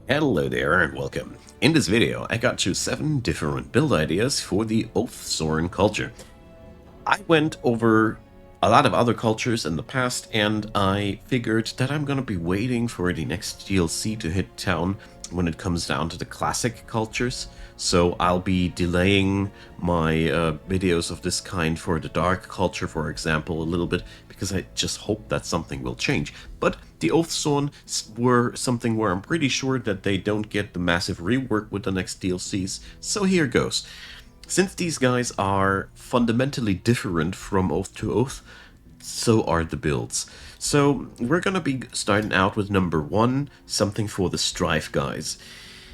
Hello there and welcome. In this video I got you 7 different build ideas for the Oathsworn culture. I went over a lot of other cultures in the past and I figured that I'm gonna be waiting for the next DLC to hit town when it comes down to the classic cultures. So I'll be delaying my videos of this kind for the dark culture, for example, a little bit, because I just hope that something will change. But the Oathsworn were something where I'm pretty sure that they don't get the massive rework with the next DLCs, so here goes. Since these guys are fundamentally different from Oath to Oath, so are the builds. So we're gonna be starting out with number 1, something for the Strife guys.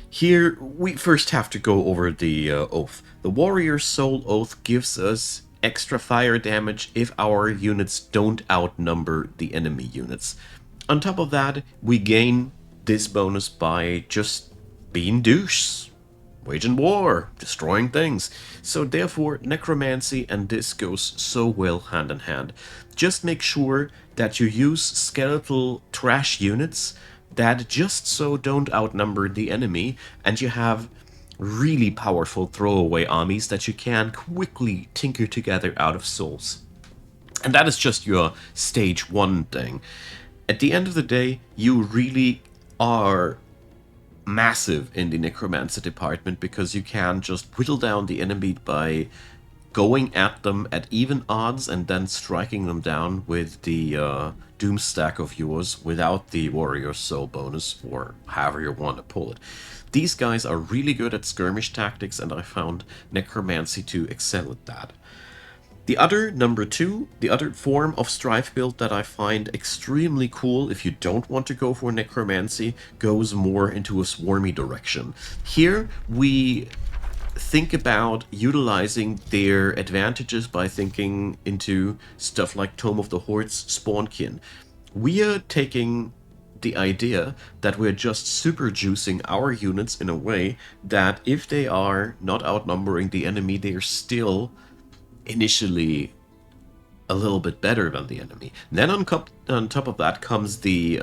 Here, we first have to go over the Oath. The Warrior Soul Oath gives us extra fire damage if our units don't outnumber the enemy units. On top of that, we gain this bonus by just being douches, waging war, destroying things. So therefore, Necromancy and this goes so well hand in hand. Just make sure that you use skeletal trash units that just so don't outnumber the enemy, and you have really powerful throwaway armies that you can quickly tinker together out of souls. And that is just your stage 1 thing. At the end of the day, you really are massive in the Necromancer department because you can just whittle down the enemy by going at them at even odds and then striking them down with the Doom stack of yours without the Warrior Soul bonus, or however you want to pull it. These guys are really good at skirmish tactics, and I found Necromancy to excel at that. The other, number 2, the other form of Strife build that I find extremely cool if you don't want to go for Necromancy, goes more into a swarmy direction. Here we think about utilizing their advantages by thinking into stuff like Tome of the Horde's Spawnkin. We are taking the idea that we're just super juicing our units in a way that if they are not outnumbering the enemy, they're still initially a little bit better than the enemy. And then on top of that comes the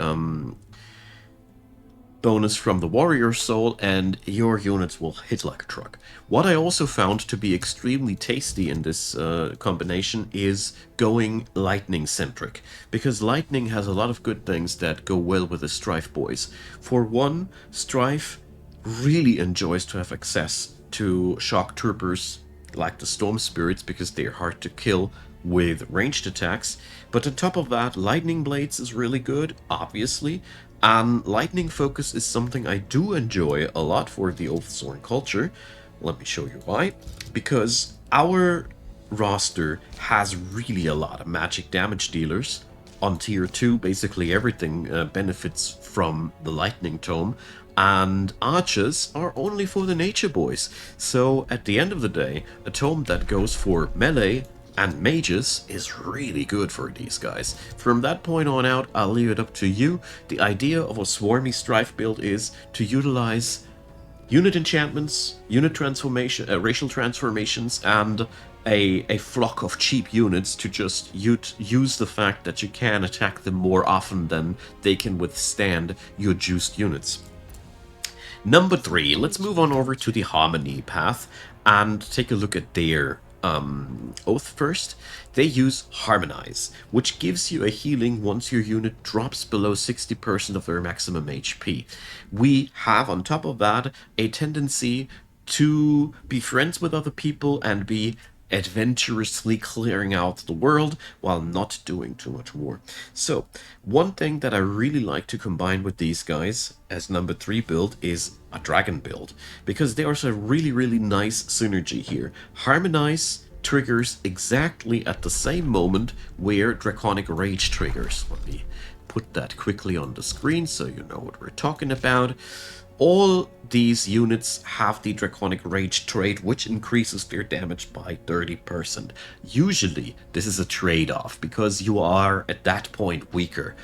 bonus from the Warrior Soul, and your units will hit like a truck. What I also found to be extremely tasty in this combination is going lightning centric, because lightning has a lot of good things that go well with the Strife boys. For one, Strife really enjoys to have access to shock troopers like the Storm Spirits because they're hard to kill with ranged attacks. But on top of that, Lightning Blades is really good, obviously, and Lightning Focus is something I do enjoy a lot for the Oathsworn culture. Let me show you why. Because our roster has really a lot of magic damage dealers. On tier 2, basically everything benefits from the Lightning Tome, and archers are only for the nature boys. So at the end of the day, a tome that goes for melee and mages is really good for these guys. From that point on out, I'll leave it up to you. The idea of a swarmy Strife build is to utilize unit enchantments, unit transformation, racial transformations, and a flock of cheap units to just use the fact that you can attack them more often than they can withstand your juiced units. Number 3, let's move on over to the Harmony path and take a look at their oath first. They use Harmonize, which gives you a healing once your unit drops below 60% of their maximum HP. We have on top of that a tendency to be friends with other people and be adventurously clearing out the world while not doing too much war. So one thing that I really like to combine with these guys as number 3 build is a dragon build, because there's a really nice synergy here. Harmonize triggers exactly at the same moment where Draconic Rage triggers. Let me put that quickly on the screen so you know what we're talking about. All these units have the Draconic Rage trait, which increases their damage by 30%. Usually, this is a trade-off, because you are, at that point, weaker.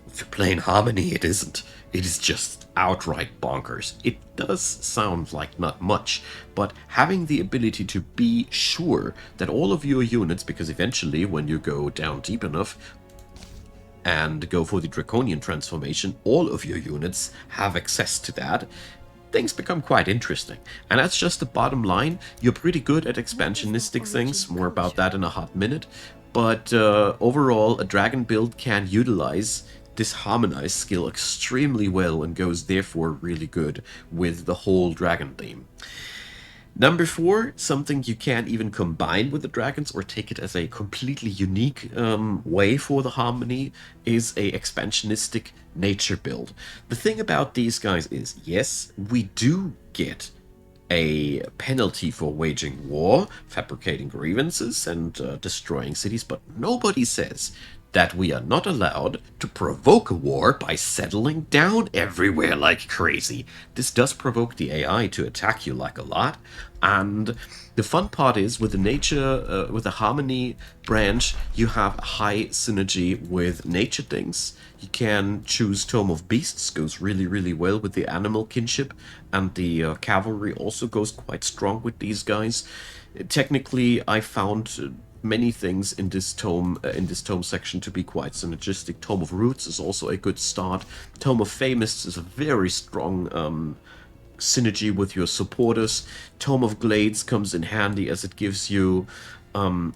If you're playing Harmony, it isn't. It is just outright bonkers. It does sound like not much, but having the ability to be sure that all of your units, because eventually, when you go down deep enough, and go for the Draconian transformation, all of your units have access to that, things become quite interesting. And that's just the bottom line. You're pretty good at expansionistic things, more about that in a hot minute. But overall, a dragon build can utilize this harmonized skill extremely well and goes therefore really good with the whole dragon theme. Number 4, something you can't even combine with the dragons or take it as a completely unique way for the harmony, is a expansionistic nature build. The thing about these guys is, yes, we do get a penalty for waging war, fabricating grievances, and destroying cities, but nobody says that we are not allowed to provoke a war by settling down everywhere like crazy. This does provoke the AI to attack you like a lot, and the fun part is with the nature, with the harmony branch, you have high synergy with nature things. You can choose Tome of Beasts, goes really, really well with the animal kinship, and the cavalry also goes quite strong with these guys. Technically, I found many things in this tome section to be quite synergistic. Tome of Roots is also a good start. Tome of Famous is a very strong synergy with your supporters. Tome of Glades comes in handy as it gives you a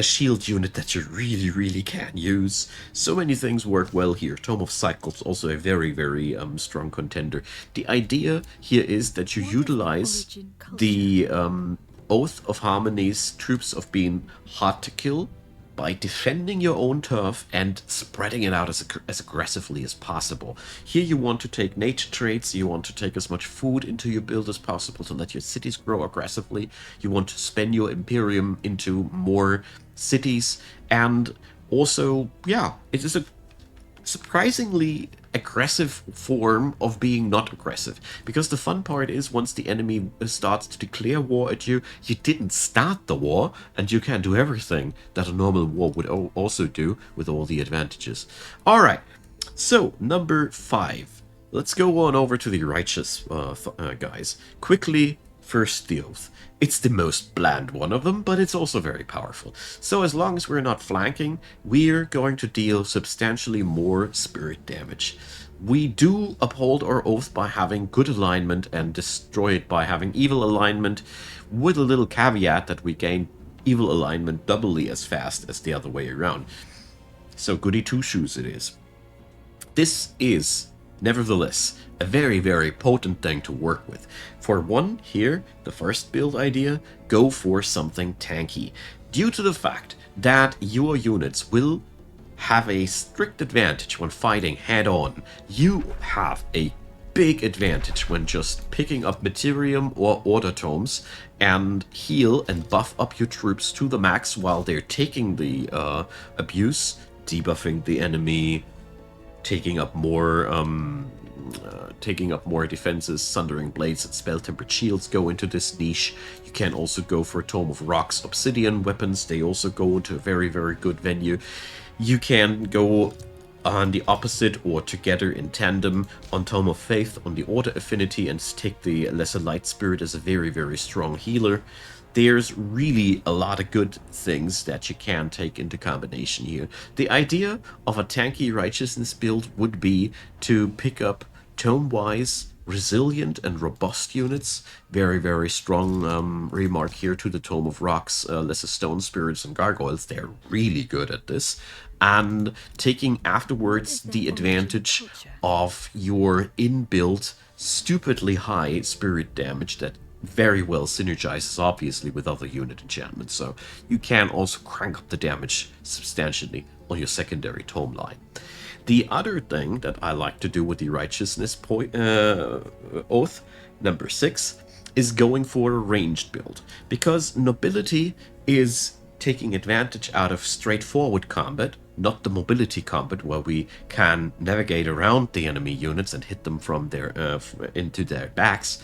shield unit that you really, really can use. So many things work well here. Tome of Cyclops, also a very, very strong contender. The idea here is that you utilize the Oath of Harmony's troops of being hard to kill by defending your own turf and spreading it out as aggressively as possible. Here you want to take nature traits, you want to take as much food into your build as possible to let your cities grow aggressively, you want to spend your Imperium into more cities, and also, yeah, it is a surprisingly aggressive form of being not aggressive, because the fun part is once the enemy starts to declare war at you, you didn't start the war and you can do everything that a normal war would also do with all the advantages. All right, so number 5, let's go on over to the righteous guys quickly. First, the Oath. It's the most bland one of them, but it's also very powerful. So as long as we're not flanking, we're going to deal substantially more spirit damage. We do uphold our Oath by having good alignment and destroy it by having evil alignment, with a little caveat that we gain evil alignment doubly as fast as the other way around. So goody two-shoes it is. This is, nevertheless, a very, very potent thing to work with. For one, here, the first build idea, go for something tanky. Due to the fact that your units will have a strict advantage when fighting head-on, you have a big advantage when just picking up Materium or Order Tomes and heal and buff up your troops to the max while they're taking the abuse, debuffing the enemy, taking up more defenses. Sundering Blades and Spell-Tempered Shields go into this niche. You can also go for Tome of Rocks, Obsidian weapons. They also go into a very, very good venue. You can go on the opposite or together in tandem on Tome of Faith on the Order Affinity and take the Lesser Light Spirit as a very, very strong healer. There's really a lot of good things that you can take into combination here. The idea of a tanky righteousness build would be to pick up tome-wise resilient and robust units. Very, very strong remark here to the Tome of Rocks, Lesser Stone Spirits and Gargoyles. They're really good at this. And taking afterwards the advantage of your inbuilt, stupidly high spirit damage that very well synergizes obviously with other unit enchantments, so you can also crank up the damage substantially on your secondary tome line. The other thing that I like to do with the Righteousness Oath, number 6, is going for a ranged build, because Nobility is taking advantage out of straightforward combat, not the mobility combat where we can navigate around the enemy units and hit them from their into their backs,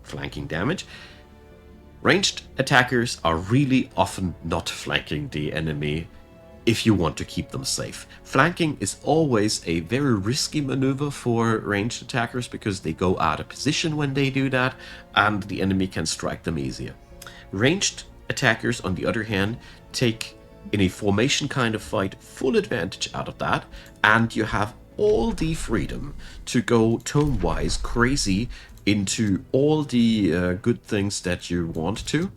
flanking damage. Ranged attackers are really often not flanking the enemy if you want to keep them safe. Flanking is always a very risky maneuver for ranged attackers because they go out of position when they do that, and the enemy can strike them easier. Ranged attackers, on the other hand, take in a formation kind of fight, full advantage out of that, and you have all the freedom to go tome-wise crazy into all the good things that you want to,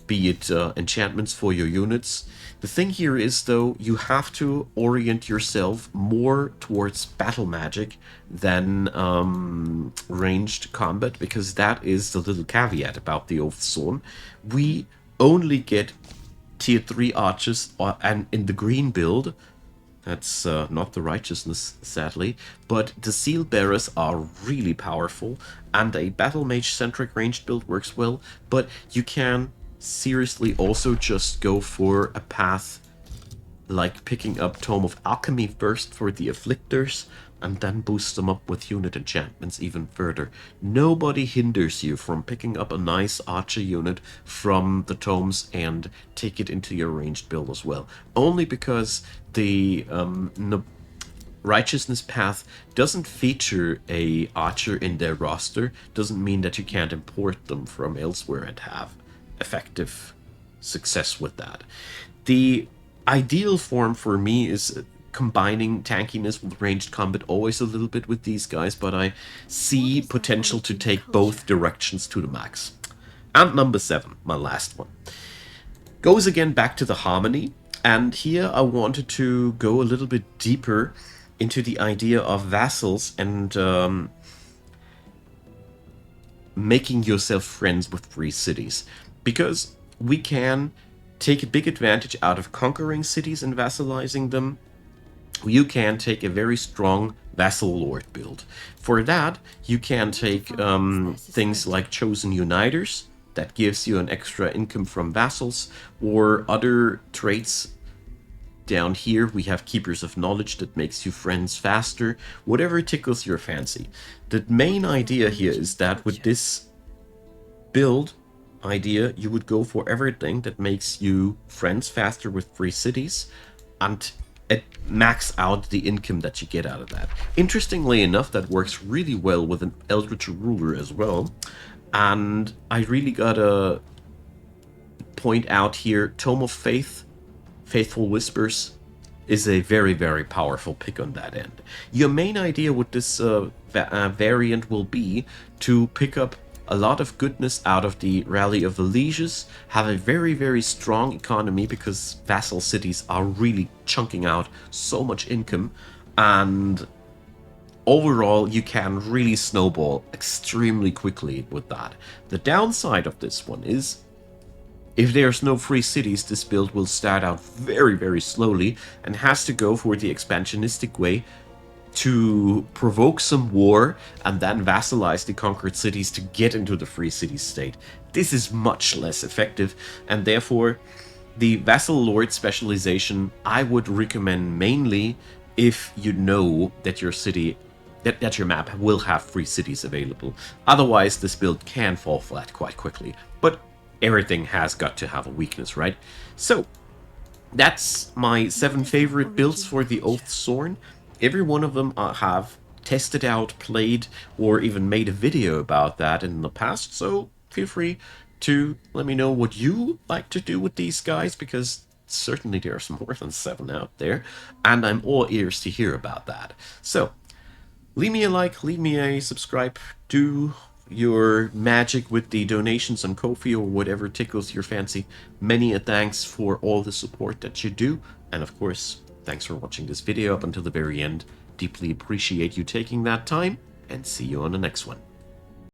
be it enchantments for your units. The thing here is, though, you have to orient yourself more towards battle magic than ranged combat, because that is the little caveat about the Oathsworn. We only get tier 3 archers, and in the green build, that's not the righteousness, sadly, but the seal bearers are really powerful, and a battle mage centric ranged build works well, but you can seriously also just go for a path like picking up Tome of Alchemy first for the Afflictors, and then boost them up with unit enchantments even further. Nobody hinders you from picking up a nice archer unit from the tomes and take it into your ranged build as well. Only because the Righteousness path doesn't feature a archer in their roster doesn't mean that you can't import them from elsewhere and have effective success with that. The ideal form for me is combining tankiness with ranged combat always a little bit with these guys, but I see potential to take both directions to the max. And number 7, my last one, goes again back to the harmony, and here I wanted to go a little bit deeper into the idea of vassals and making yourself friends with free cities, because we can take a big advantage out of conquering cities and vassalizing them. You can take a very strong vassal lord build. For that, you can take things like Chosen Uniters, that gives you an extra income from vassals, or other traits. Down here, we have Keepers of Knowledge that makes you friends faster, whatever tickles your fancy. The main idea here is that with this build idea, you would go for everything that makes you friends faster with free cities, and it max out the income that you get out of that. Interestingly enough, that works really well with an Eldritch Ruler as well, and I really gotta point out here, Tome of Faith, Faithful Whispers, is a very, very powerful pick on that end. Your main idea with this variant will be to pick up a lot of goodness out of the Rally of the Lieges, have a very, very strong economy because vassal cities are really chunking out so much income, and overall you can really snowball extremely quickly with that. The downside of this one is, if there's no free cities, this build will start out very, very slowly and has to go for the expansionistic way to provoke some war and then vassalize the conquered cities to get into the free city state. This is much less effective, and therefore the vassal lord specialization I would recommend mainly if you know that your city, that your map will have free cities available. Otherwise, this build can fall flat quite quickly. But everything has got to have a weakness, right? So, that's my 7 favorite builds for the Oathsworn. Every one of them I have tested out, played, or even made a video about that in the past, so feel free to let me know what you like to do with these guys, because certainly there's more than 7 out there, and I'm all ears to hear about that. So, leave me a like, leave me a subscribe, do your magic with the donations on Ko-fi or whatever tickles your fancy. Many a thanks for all the support that you do, and of course, thanks for watching this video up until the very end. Deeply appreciate you taking that time, and see you on the next one.